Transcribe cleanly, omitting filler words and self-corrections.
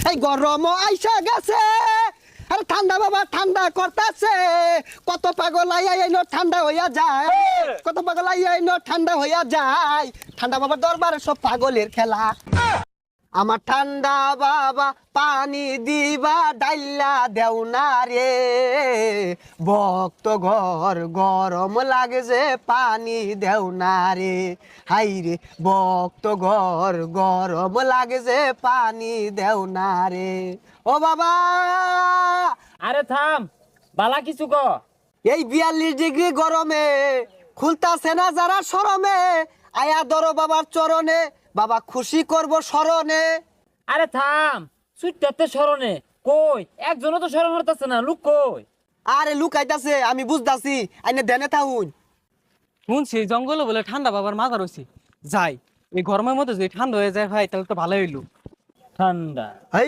এই গরম আইসা গেছে, আরে ঠান্ডা বাবা ঠান্ডা করতেছে। কত পাগল আইয়া এনো ঠান্ডা হইয়া যায়, কত পাগল আইয়া এনো ঠান্ডা হইয়া যায়। ঠান্ডা বাবার দরবারে সব পাগলের খেলা। আমার ঠান্ডা বাবা পানি দিবা ডাইলা দেও না রে, ভক্ত ঘর গরম লাগে যে পানি দেও না রে। হাই রে ভক্ত ঘর গরম লাগে যে পানি দেও না রে। ও বাবা, আরে থাম, বালা কিছু ক। এই 42 ডিগ্রি গরমে খুলতাছে না যারা শরমে, আয়া ধরো বাবার চরণে, বাবা খুশি করব স্মরণে। আরে থাম, সুইটাতে স্মরণে কই একজনও তো স্মরণ হতেছে না, লুক কই। আরে লুকাইতাছে, আমি বুঝতাছি, আইনে দেনে থাকুন। শুনছি জঙ্গলে বলে ঠান্ডা বাবার মাথা রয়েছে, যাই এই গরমের মধ্যে যদি ঠান্ডা হয়ে যায় ভাই তাহলে তো ভালো হইলো। ঠান্ডা